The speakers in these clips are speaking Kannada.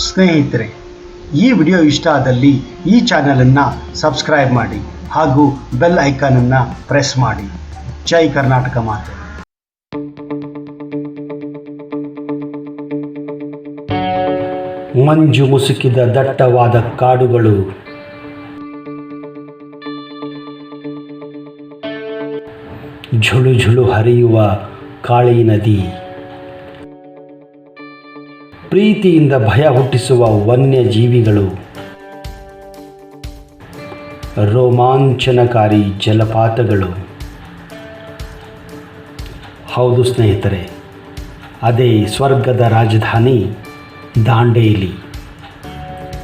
ಸ್ನೇಹಿತರೆ, ಈ ವಿಡಿಯೋ ಇಷ್ಟ ಆದಲ್ಲಿ ಈ ಚಾನಲನ್ನು ಸಬ್ಸ್ಕ್ರೈಬ್ ಮಾಡಿ ಹಾಗೂ ಬೆಲ್ ಐಕಾನನ್ನು ಪ್ರೆಸ್ ಮಾಡಿ. ಜೈ ಕರ್ನಾಟಕ ಮಾತೆ. ಮಂಜು ಮುಸುಕಿದ ದಟ್ಟವಾದ ಕಾಡುಗಳು, ಝುಳು ಝುಳು ಹರಿಯುವ ಕಾಳಿ ನದಿ, ಪ್ರೀತಿಯಿಂದ ಭಯ ಹುಟ್ಟಿಸುವ ವನ್ಯಜೀವಿಗಳು, ರೋಮಾಂಚನಕಾರಿ ಜಲಪಾತಗಳು. ಹೌದು ಸ್ನೇಹಿತರೆ, ಅದೇ ಸ್ವರ್ಗದ ರಾಜಧಾನಿ ದಾಂಡೇಲಿ,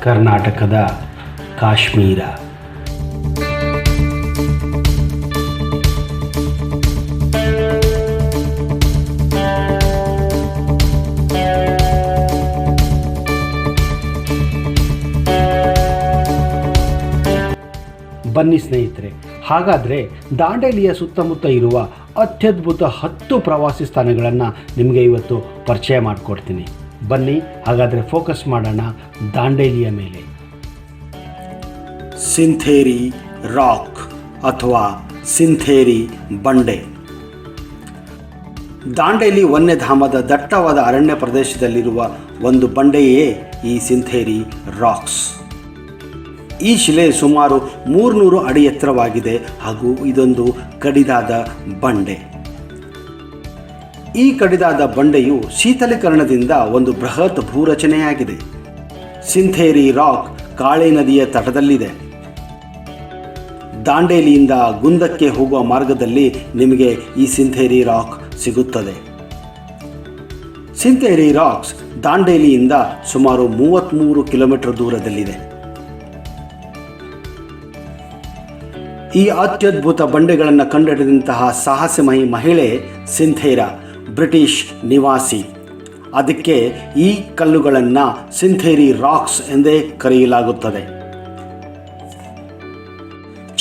ಕರ್ನಾಟಕದ ಕಾಶ್ಮೀರ. ಬನ್ನಿ ಸ್ನೇಹಿತರೆ, ಹಾಗಾದರೆ ದಾಂಡೇಲಿಯ ಸುತ್ತಮುತ್ತ ಇರುವ ಅತ್ಯದ್ಭುತ 10 ಪ್ರವಾಸಿ ಸ್ಥಾನಗಳನ್ನು ನಿಮಗೆ ಇವತ್ತು ಪರಿಚಯ ಮಾಡಿಕೊಡ್ತೀನಿ. ಬನ್ನಿ ಹಾಗಾದರೆ ಫೋಕಸ್ ಮಾಡೋಣ ದಾಂಡೇಲಿಯ ಮೇಲೆ. ಸಿಂಥೇರಿ ರಾಕ್ ಅಥವಾ ಸಿಂಥೇರಿ ಬಂಡೆ. ದಾಂಡೇಲಿ ವನ್ಯಧಾಮದ ದಟ್ಟವಾದ ಅರಣ್ಯ ಪ್ರದೇಶದಲ್ಲಿರುವ ಒಂದು ಬಂಡೆಯೇ ಈ ಸಿಂಥೇರಿ ರಾಕ್ಸ್. ಈ ಶಿಲೆ ಸುಮಾರು 300 ಅಡಿ ಎತ್ತರವಾಗಿದೆ ಹಾಗೂ ಇದೊಂದು ಕಡಿದಾದ ಬಂಡೆ. ಈ ಕಡಿದಾದ ಬಂಡೆಯು ಶೀತಲೀಕರಣದಿಂದ ಒಂದು ಬೃಹತ್ ಭೂರಚನೆಯಾಗಿದೆ. ಸಿಂಥೇರಿ ರಾಕ್ ಕಾಳಿ ನದಿಯ ತಟದಲ್ಲಿದೆ. ದಾಂಡೇಲಿಯಿಂದ ಗುಂದಕ್ಕೆ ಹೋಗುವ ಮಾರ್ಗದಲ್ಲಿ ನಿಮಗೆ ಈ ಸಿಂಥೇರಿ ರಾಕ್ ಸಿಗುತ್ತದೆ. ಸಿಂಥೇರಿ ರಾಕ್ಸ್ ದಾಂಡೇಲಿಯಿಂದ ಸುಮಾರು 33 ಕಿಲೋಮೀಟರ್ ದೂರದಲ್ಲಿದೆ. ಈ ಅತ್ಯದ್ಭುತ ಬಂಡೆಗಳನ್ನು ಕಂಡುಹಿಡಿದಂತಹ ಸಾಹಸಮಯಿ ಮಹಿಳೆ ಸಿಂಥೇರಾ ಬ್ರಿಟಿಷ್ ನಿವಾಸಿ. ಅದಕ್ಕೆ ಈ ಕಲ್ಲುಗಳನ್ನು ಸಿಂಥೇರಿ ರಾಕ್ಸ್ ಎಂದೇ ಕರೆಯಲಾಗುತ್ತದೆ.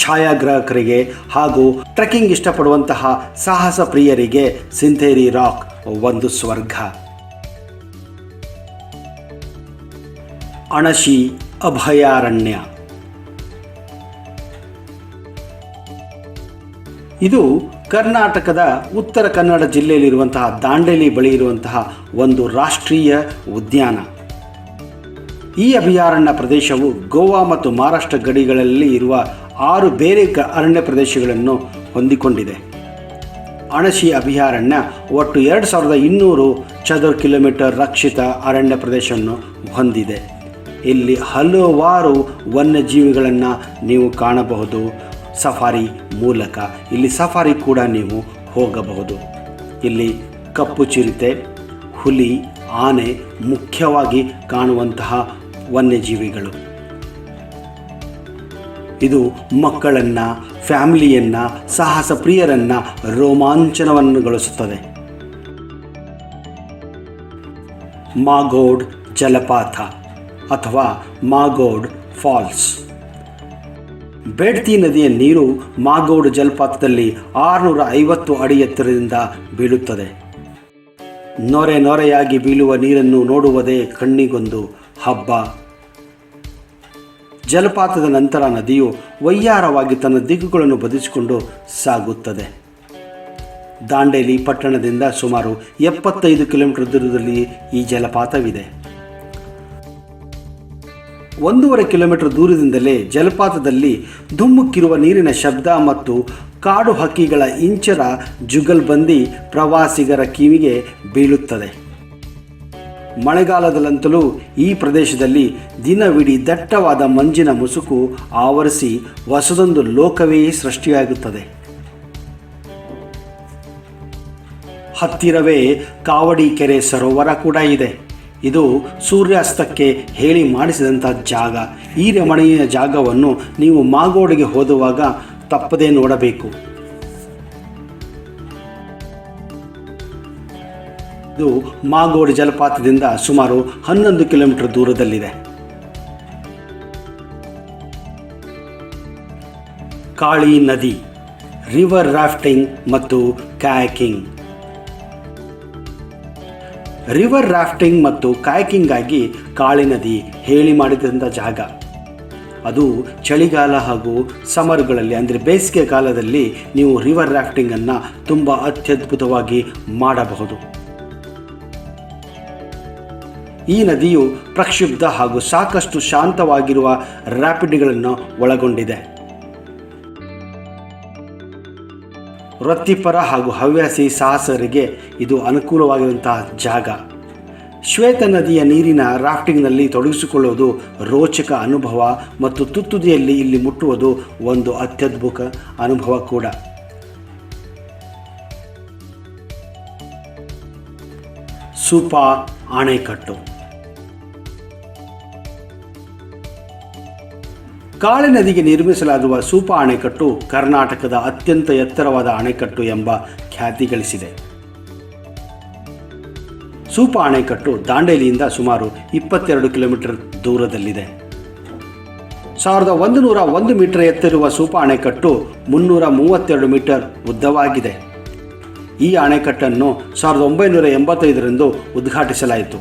ಛಾಯಾಗ್ರಾಹಕರಿಗೆ ಹಾಗೂ ಟ್ರೆಕ್ಕಿಂಗ್ ಇಷ್ಟಪಡುವಂತಹ ಸಾಹಸ ಪ್ರಿಯರಿಗೆ ಸಿಂಥೇರಿ ರಾಕ್ ಒಂದು ಸ್ವರ್ಗ. ಅಣಶಿ ಅಭಯಾರಣ್ಯ. ಇದು ಕರ್ನಾಟಕದ ಉತ್ತರ ಕನ್ನಡ ಜಿಲ್ಲೆಯಲ್ಲಿರುವಂತಹ ದಾಂಡೇಲಿ ಬಳಿ ಇರುವಂತಹ ಒಂದು ರಾಷ್ಟ್ರೀಯ ಉದ್ಯಾನ. ಈ ಅಭಯಾರಣ್ಯ ಪ್ರದೇಶವು ಗೋವಾ ಮತ್ತು ಮಹಾರಾಷ್ಟ್ರ ಗಡಿಗಳಲ್ಲಿ ಇರುವ 6 ಬೇರೆ ಅರಣ್ಯ ಪ್ರದೇಶಗಳನ್ನು ಹೊಂದಿಕೊಂಡಿದೆ. ಅಣಶಿ ಅಭಯಾರಣ್ಯ ಒಟ್ಟು 2200 ಚದರ ಕಿಲೋಮೀಟರ್ ರಕ್ಷಿತ ಅರಣ್ಯ ಪ್ರದೇಶವನ್ನು ಹೊಂದಿದೆ. ಇಲ್ಲಿ ಹಲವಾರು ವನ್ಯಜೀವಿಗಳನ್ನು ನೀವು ಕಾಣಬಹುದು. ಸಫಾರಿ ಮೂಲಕ ಇಲ್ಲಿ ಸಫಾರಿ ಕೂಡ ನೀವು ಹೋಗಬಹುದು. ಇಲ್ಲಿ ಕಪ್ಪು ಚಿರತೆ, ಹುಲಿ, ಆನೆ ಮುಖ್ಯವಾಗಿ ಕಾಣುವಂತಹ ವನ್ಯಜೀವಿಗಳು. ಇದು ಮಕ್ಕಳನ್ನು, ಫ್ಯಾಮಿಲಿಯನ್ನು, ಸಾಹಸ ಪ್ರಿಯರನ್ನು ರೋಮಾಂಚನವನ್ನುಗೊಳಿಸುತ್ತದೆ. ಮಾಗೋಡ್ ಜಲಪಾತ ಅಥವಾ ಮಾಗೋಡ್ ಫಾಲ್ಸ್. ಬೇಡ್ತಿ ನದಿಯ ನೀರು ಮಾಗೋಡ್ ಜಲಪಾತದಲ್ಲಿ 650 ಅಡಿ ಎತ್ತರದಿಂದ ಬೀಳುತ್ತದೆ. ನೊರೆ ನೊರೆಯಾಗಿ ಬೀಳುವ ನೀರನ್ನು ನೋಡುವುದೇ ಕಣ್ಣಿಗೊಂದು ಹಬ್ಬ. ಜಲಪಾತದ ನಂತರ ನದಿಯು ವಯ್ಯಾರವಾಗಿ ತನ್ನ ದಿಕ್ಕುಗಳನ್ನು ಬದಲಿಸಿಕೊಂಡು ಸಾಗುತ್ತದೆ. ದಾಂಡೇಲಿ ಪಟ್ಟಣದಿಂದ ಸುಮಾರು 75 ಕಿಲೋಮೀಟರ್ ದೂರದಲ್ಲಿ ಈ ಜಲಪಾತವಿದೆ. 1.5 ಕಿಲೋಮೀಟರ್ ದೂರದಿಂದಲೇ ಜಲಪಾತದಲ್ಲಿ ಧುಮ್ಮುಕ್ಕಿರುವ ನೀರಿನ ಶಬ್ದ ಮತ್ತು ಕಾಡು ಹಕ್ಕಿಗಳ ಇಂಚರ ಜುಗಲ್ಬಂದಿ ಪ್ರವಾಸಿಗರ ಕಿವಿಗೆ ಬೀಳುತ್ತದೆ. ಮಳೆಗಾಲದಲ್ಲಂತಲೂ ಈ ಪ್ರದೇಶದಲ್ಲಿ ದಿನವಿಡೀ ದಟ್ಟವಾದ ಮಂಜಿನ ಮುಸುಕು ಆವರಿಸಿ ಹೊಸದೊಂದು ಲೋಕವೇ ಸೃಷ್ಟಿಯಾಗುತ್ತದೆ. ಹತ್ತಿರವೇ ಕಾವಡಿ ಕೆರೆ ಸರೋವರ ಕೂಡ ಇದೆ. ಇದು ಸೂರ್ಯಾಸ್ತಕ್ಕೆ ಹೇಳಿ ಮಾಡಿಸಿದಂಥ ಜಾಗ. ಈ ರಮಣೀಯ ಜಾಗವನ್ನು ನೀವು ಮಾಗೋಡಿಗೆ ಹೋದುವಾಗ ತಪ್ಪದೇ ನೋಡಬೇಕು. ಇದು ಮಾಗೋಡ್ ಜಲಪಾತದಿಂದ ಸುಮಾರು 11 ಕಿಲೋಮೀಟರ್ ದೂರದಲ್ಲಿದೆ. ಕಾಳಿ ನದಿ, ರಿವರ್ ರಾಫ್ಟಿಂಗ್ ಮತ್ತು ಕ್ಯಾಯಾಕಿಂಗ್. ರಿವರ್ ರಾಫ್ಟಿಂಗ್ ಮತ್ತು ಕಾಯಕಿಂಗಾಗಿ ಕಾಳಿ ನದಿ ಹೇಳಿ ಮಾಡಿದಂಥ ಜಾಗ. ಅದು ಚಳಿಗಾಲ ಹಾಗೂ ಸಮರ್ಗಳಲ್ಲಿ ಅಂದರೆ ಬೇಸಿಗೆ ಕಾಲದಲ್ಲಿ ನೀವು ರಿವರ್ ರಾಫ್ಟಿಂಗನ್ನು ತುಂಬ ಅತ್ಯದ್ಭುತವಾಗಿ ಮಾಡಬಹುದು. ಈ ನದಿಯು ಪ್ರಕ್ಷುಬ್ಧ ಹಾಗೂ ಸಾಕಷ್ಟು ಶಾಂತವಾಗಿರುವ ರ್ಯಾಪಿಡ್ಗಳನ್ನು ಒಳಗೊಂಡಿದೆ. ವೃತ್ತಿಪರ ಹಾಗೂ ಹವ್ಯಾಸಿ ಸಾಹಸರಿಗೆ ಇದು ಅನುಕೂಲವಾಗಿರುವಂತಹ ಜಾಗ. ಶ್ವೇತ ನದಿಯ ನೀರಿನ ರಾಫ್ಟಿಂಗ್ನಲ್ಲಿ ತೊಡಗಿಸಿಕೊಳ್ಳುವುದು ರೋಚಕ ಅನುಭವ ಮತ್ತು ತುತ್ತುದಿಯಲ್ಲಿ ಇಲ್ಲಿ ಮುಟ್ಟುವುದು ಒಂದು ಅತ್ಯದ್ಭುತ ಅನುಭವ ಕೂಡ. ಸೂಪಾ ಅಣೆಕಟ್ಟು. ಕಾಳಿ ನದಿಗೆ ನಿರ್ಮಿಸಲಾಗುವ ಸೂಪಾ ಅಣೆಕಟ್ಟು ಕರ್ನಾಟಕದ ಅತ್ಯಂತ ಎತ್ತರವಾದ ಅಣೆಕಟ್ಟು ಎಂಬ ಖ್ಯಾತಿ ಗಳಿಸಿದೆ. ಸೂಪಾ ಅಣೆಕಟ್ಟು ದಾಂಡೇಲಿಯಿಂದ ಸುಮಾರು 22 ಕಿಲೋಮೀಟರ್ ದೂರದಲ್ಲಿದೆ. 1101 ಮೀಟರ್ ಎತ್ತರಿರುವ ಸೂಪಾ ಅಣೆಕಟ್ಟು 332 ಮೀಟರ್ ಉದ್ದವಾಗಿದೆ. ಈ ಅಣೆಕಟ್ಟನ್ನು 1985ರಂದು ಉದ್ಘಾಟಿಸಲಾಯಿತು.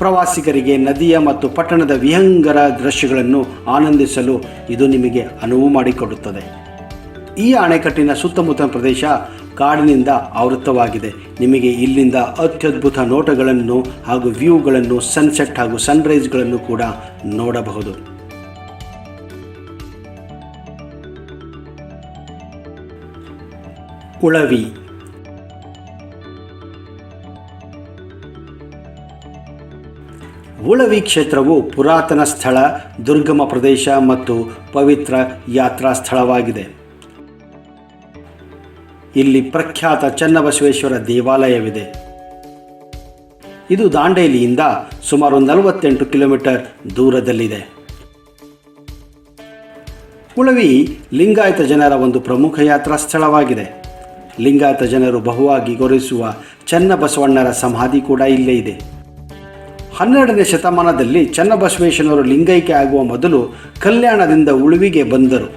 ಪ್ರವಾಸಿಗರಿಗೆ ನದಿಯ ಮತ್ತು ಪಟ್ಟಣದ ವಿಹಂಗರ ದೃಶ್ಯಗಳನ್ನು ಆನಂದಿಸಲು ಇದು ನಿಮಗೆ ಅನುವು ಮಾಡಿಕೊಡುತ್ತದೆ. ಈ ಅಣೆಕಟ್ಟಿನ ಸುತ್ತಮುತ್ತ ಪ್ರದೇಶ ಕಾಡಿನಿಂದ ಆವೃತವಾಗಿದೆ. ನಿಮಗೆ ಇಲ್ಲಿಂದ ಅತ್ಯದ್ಭುತ ನೋಟಗಳನ್ನು ಹಾಗೂ ವ್ಯೂಗಳನ್ನು, ಸನ್ಸೆಟ್ ಹಾಗೂ ಸನ್ರೈಸ್ಗಳನ್ನು ಕೂಡ ನೋಡಬಹುದು. ಉಳವಿ. ಉಳವಿ ಕ್ಷೇತ್ರವು ಪುರಾತನ ಸ್ಥಳ, ದುರ್ಗಮ ಪ್ರದೇಶ ಮತ್ತು ಪವಿತ್ರ ಯಾತ್ರಾ ಸ್ಥಳವಾಗಿದೆ. ಇಲ್ಲಿ ಪ್ರಖ್ಯಾತ ಚನ್ನಬಸವೇಶ್ವರ ದೇವಾಲಯವಿದೆ. ಇದು ದಾಂಡೇಲಿಯಿಂದ ಸುಮಾರು 48 ಕಿಲೋಮೀಟರ್ ದೂರದಲ್ಲಿದೆ. ಉಳವಿ ಲಿಂಗಾಯತ ಜನರ ಒಂದು ಪ್ರಮುಖ ಯಾತ್ರಾ ಸ್ಥಳವಾಗಿದೆ. ಲಿಂಗಾಯತ ಜನರು ಬಹುವಾಗಿ ಗೌರವಿಸುವ ಚನ್ನಬಸವಣ್ಣರ ಸಮಾಧಿ ಕೂಡ ಇಲ್ಲೇ ಇದೆ. 12ನೇ ಶತಮಾನದಲ್ಲಿ ಚನ್ನಬಸವೇಶ್ವರರು ಲಿಂಗೈಕ್ಯ ಆಗುವ ಮೊದಲು ಕಲ್ಯಾಣದಿಂದ ಉಳುವಿಗೆ ಬಂದರು.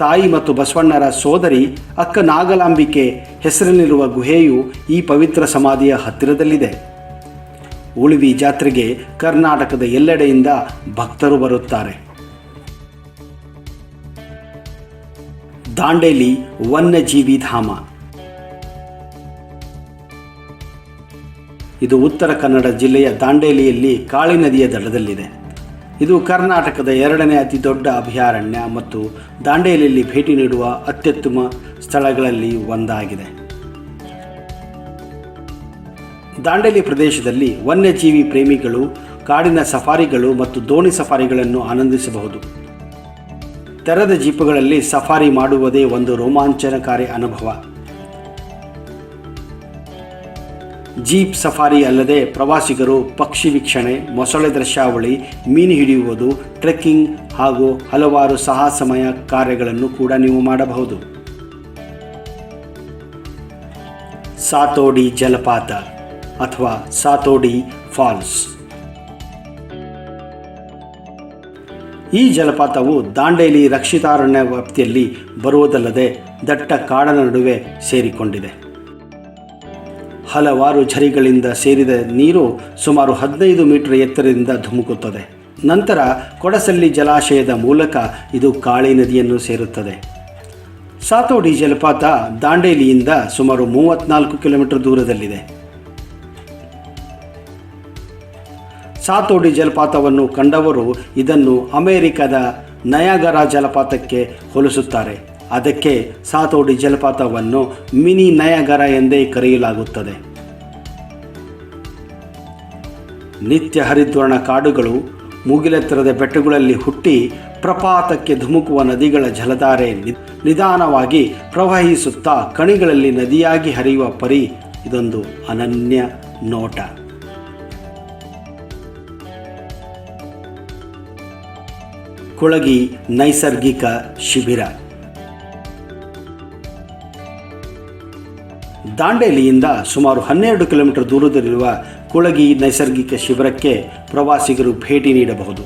ತಾಯಿ ಮತ್ತು ಬಸವಣ್ಣರ ಸೋದರಿ ಅಕ್ಕ ನಾಗಲಾಂಬಿಕೆ ಹೆಸರಿನಲ್ಲಿರುವ ಗುಹೆಯು ಈ ಪವಿತ್ರ ಸಮಾಧಿಯ ಹತ್ತಿರದಲ್ಲಿದೆ. ಉಳುವಿ ಜಾತ್ರೆಗೆ ಕರ್ನಾಟಕದ ಎಲ್ಲೆಡೆಯಿಂದ ಭಕ್ತರು ಬರುತ್ತಾರೆ. ದಾಂಡೇಲಿ ವನ್ಯಜೀವಿ ಧಾಮ. ಇದು ಉತ್ತರ ಕನ್ನಡ ಜಿಲ್ಲೆಯ ದಾಂಡೇಲಿಯಲ್ಲಿ ಕಾಳಿ ನದಿಯ ದಡದಲ್ಲಿದೆ. ಇದು ಕರ್ನಾಟಕದ 2ನೇ ಅತಿ ದೊಡ್ಡ ಅಭಯಾರಣ್ಯ ಮತ್ತು ದಾಂಡೇಲಿಯಲ್ಲಿ ಭೇಟಿ ನೀಡುವ ಅತ್ಯುತ್ತಮ ಸ್ಥಳಗಳಲ್ಲಿ ಒಂದಾಗಿದೆ. ದಾಂಡೇಲಿ ಪ್ರದೇಶದಲ್ಲಿ ವನ್ಯಜೀವಿ ಪ್ರೇಮಿಗಳು ಕಾಡಿನ ಸಫಾರಿಗಳು ಮತ್ತು ದೋಣಿ ಸಫಾರಿಗಳನ್ನು ಆನಂದಿಸಬಹುದು. ತೆರೆದ ಜೀಪುಗಳಲ್ಲಿ ಸಫಾರಿ ಮಾಡುವುದೇ ಒಂದು ರೋಮಾಂಚನಕಾರಿ ಅನುಭವ. ಜೀಪ್ ಸಫಾರಿ ಅಲ್ಲದೆ ಪ್ರವಾಸಿಗರು ಪಕ್ಷಿ ವೀಕ್ಷಣೆ, ಮೊಸಳೆ ದೃಶ್ಯಾವಳಿ, ಮೀನು ಹಿಡಿಯುವುದು, ಟ್ರೆಕ್ಕಿಂಗ್ ಹಾಗೂ ಹಲವಾರು ಸಾಹಸಮಯ ಕಾರ್ಯಗಳನ್ನು ಕೂಡ ನೀವು ಮಾಡಬಹುದು. ಸಾತೋಡಿ ಜಲಪಾತ ಅಥವಾ ಸಾತೋಡಿ ಫಾಲ್ಸ್. ಈ ಜಲಪಾತವು ದಾಂಡೇಲಿ ರಕ್ಷಿತಾರಣ್ಯ ವ್ಯಾಪ್ತಿಯಲ್ಲಿ ಬರುವುದಲ್ಲದೆ ದಟ್ಟ ಕಾಡಿನ ನಡುವೆ ಸೇರಿಕೊಂಡಿದೆ. ಹಲವಾರು ಝರಿಗಳಿಂದ ಸೇರಿದ ನೀರು ಸುಮಾರು 15 ಮೀಟರ್ ಎತ್ತರದಿಂದ ಧುಮುಕುತ್ತದೆ. ನಂತರ ಕೊಡಸಳ್ಳಿ ಜಲಾಶಯದ ಮೂಲಕ ಇದು ಕಾಳಿ ನದಿಯನ್ನು ಸೇರುತ್ತದೆ. ಸಾತೋಡಿ ಜಲಪಾತ ದಾಂಡೇಲಿಯಿಂದ ಸುಮಾರು 34 ಕಿಲೋಮೀಟರ್ ದೂರದಲ್ಲಿದೆ. ಸಾತೋಡಿ ಜಲಪಾತವನ್ನು ಕಂಡವರು ಇದನ್ನು ಅಮೆರಿಕದ ನಯಾಗರಾ ಜಲಪಾತಕ್ಕೆ ಹೋಲಿಸುತ್ತಾರೆ. ಅದಕ್ಕೆ ಸಾತೋಡಿ ಜಲಪಾತವನ್ನು ಮಿನಿ ನಯಾಗರಾ ಎಂದೇ ಕರೆಯಲಾಗುತ್ತದೆ. ನಿತ್ಯ ಹರಿದ್ವರ್ಣ ಕಾಡುಗಳು, ಮುಗಿಲೆತ್ತರದ ಬೆಟ್ಟಗಳಲ್ಲಿ ಹುಟ್ಟಿ ಪ್ರಪಾತಕ್ಕೆ ಧುಮುಕುವ ನದಿಗಳ ಜಲಧಾರೆ ನಿಧಾನವಾಗಿ ಪ್ರವಹಿಸುತ್ತಾ ಕಣಿಗಳಲ್ಲಿ ನದಿಯಾಗಿ ಹರಿಯುವ ಪರಿ ಇದೊಂದು ಅನನ್ಯ ನೋಟ. ಕುಳಗಿ ನೈಸರ್ಗಿಕ ಶಿಬಿರ. ದಾಂಡೇಲಿಯಿಂದ ಸುಮಾರು 12 ಕಿಲೋಮೀಟರ್ ದೂರದಲ್ಲಿರುವ ಕುಳಗಿ ನೈಸರ್ಗಿಕ ಶಿಬಿರಕ್ಕೆ ಪ್ರವಾಸಿಗರು ಭೇಟಿ ನೀಡಬಹುದು.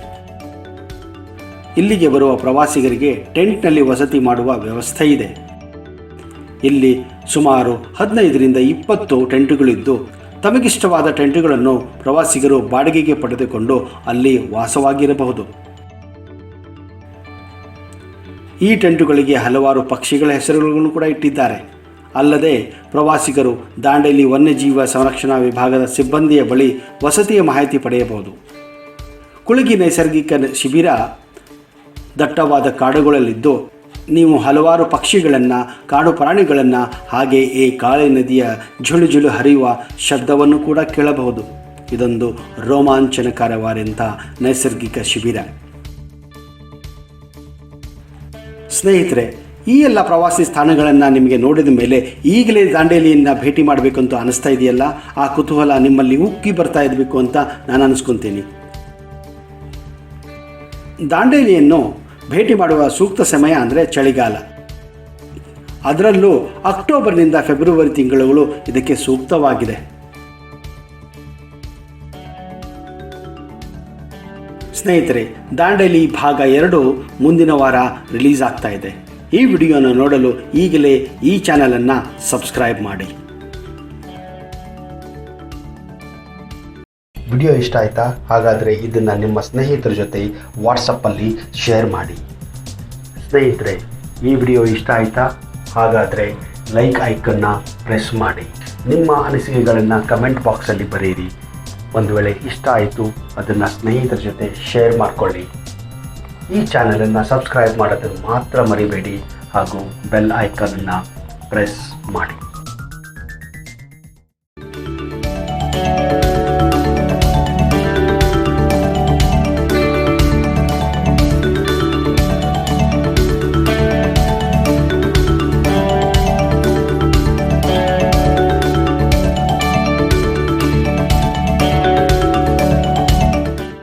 ಇಲ್ಲಿಗೆ ಬರುವ ಪ್ರವಾಸಿಗರಿಗೆ ಟೆಂಟ್ನಲ್ಲಿ ವಸತಿ ಮಾಡುವ ವ್ಯವಸ್ಥೆ ಇದೆ. ಇಲ್ಲಿ ಸುಮಾರು 15ರಿಂದ 20 ಟೆಂಟುಗಳಿದ್ದು ತಮಗಿಷ್ಟವಾದ ಟೆಂಟುಗಳನ್ನು ಪ್ರವಾಸಿಗರು ಬಾಡಿಗೆಗೆ ಪಡೆದುಕೊಂಡು ಅಲ್ಲಿ ವಾಸವಾಗಿರಬಹುದು. ಈ ಟೆಂಟುಗಳಿಗೆ ಹಲವಾರು ಪಕ್ಷಿಗಳ ಹೆಸರುಗಳನ್ನು ಕೂಡ ಇಟ್ಟಿದ್ದಾರೆ. ಅಲ್ಲದೆ ಪ್ರವಾಸಿಗರು ದಾಂಡೇಲಿ ವನ್ಯಜೀವ ಸಂರಕ್ಷಣಾ ವಿಭಾಗದ ಸಿಬ್ಬಂದಿಯ ಬಳಿ ವಸತಿಯ ಮಾಹಿತಿ ಪಡೆಯಬಹುದು. ಕುಳಗಿ ನೈಸರ್ಗಿಕ ಶಿಬಿರ ದಟ್ಟವಾದ ಕಾಡುಗಳಲ್ಲಿದ್ದು ನೀವು ಹಲವಾರು ಪಕ್ಷಿಗಳನ್ನು, ಕಾಡು ಪ್ರಾಣಿಗಳನ್ನು, ಹಾಗೆ ಈ ಕಾಳಿ ನದಿಯ ಝುಳು ಝುಳು ಹರಿಯುವ ಶಬ್ದವನ್ನು ಕೂಡ ಕೇಳಬಹುದು. ಇದೊಂದು ರೋಮಾಂಚನಕಾರವಾದಂಥ ನೈಸರ್ಗಿಕ ಶಿಬಿರ. ಸ್ನೇಹಿತರೆ, ಈ ಎಲ್ಲ ಪ್ರವಾಸಿ ಸ್ಥಾನಗಳನ್ನು ನಿಮಗೆ ನೋಡಿದ ಮೇಲೆ ಈಗಲೇ ದಾಂಡೇಲಿಯನ್ನು ಭೇಟಿ ಮಾಡಬೇಕಂತ ಅನಿಸ್ತಾ ಇದೆಯಲ್ಲ, ಆ ಕುತೂಹಲ ನಿಮ್ಮಲ್ಲಿ ಉಕ್ಕಿ ಬರ್ತಾ ಇರಬೇಕು ಅಂತ ನಾನು ಅನಿಸ್ಕೊತೀನಿ. ದಾಂಡೇಲಿಯನ್ನು ಭೇಟಿ ಮಾಡುವ ಸೂಕ್ತ ಸಮಯ ಅಂದರೆ ಚಳಿಗಾಲ. ಅದರಲ್ಲೂ ಅಕ್ಟೋಬರ್ನಿಂದ ಫೆಬ್ರವರಿ ತಿಂಗಳುಗಳು ಇದಕ್ಕೆ ಸೂಕ್ತವಾಗಿದೆ. ಸ್ನೇಹಿತರೆ, ದಾಂಡೇಲಿ ಭಾಗ 2 ಮುಂದಿನ ವಾರ ರಿಲೀಸ್ ಆಗ್ತಾ ಇದೆ. ಈ ವಿಡಿಯೋನ ನೋಡಲು ಈಗಲೇ ಈ ಚಾನಲನ್ನು ಸಬ್ಸ್ಕ್ರೈಬ್ ಮಾಡಿ. ವಿಡಿಯೋ ಇಷ್ಟ ಆಯಿತಾ? ಹಾಗಾದರೆ ಇದನ್ನು ನಿಮ್ಮ ಸ್ನೇಹಿತರ ಜೊತೆ ವಾಟ್ಸಪ್ಪಲ್ಲಿ ಶೇರ್ ಮಾಡಿ. ಸ್ನೇಹಿತರೆ, ಈ ವಿಡಿಯೋ ಇಷ್ಟ ಆಯಿತಾ? ಹಾಗಾದರೆ ಲೈಕ್ ಐಕನ್ನ ಪ್ರೆಸ್ ಮಾಡಿ. ನಿಮ್ಮ ಅನಿಸಿಕೆಗಳನ್ನು ಕಮೆಂಟ್ ಬಾಕ್ಸಲ್ಲಿ ಬರೆಯಿರಿ. ಒಂದು ವೇಳೆ ಇಷ್ಟ ಆಯಿತು ಅದನ್ನು ಸ್ನೇಹಿತರ ಜೊತೆ ಶೇರ್ ಮಾಡಿಕೊಳ್ಳಿ. ಈ ಚಾನಲನ್ನು ಸಬ್ಸ್ಕ್ರೈಬ್ ಮಾಡೋದನ್ನು ಮಾತ್ರ ಮರಿಬೇಡಿ ಹಾಗೂ ಬೆಲ್ ಐಕನ್ನ ಪ್ರೆಸ್ ಮಾಡಿ.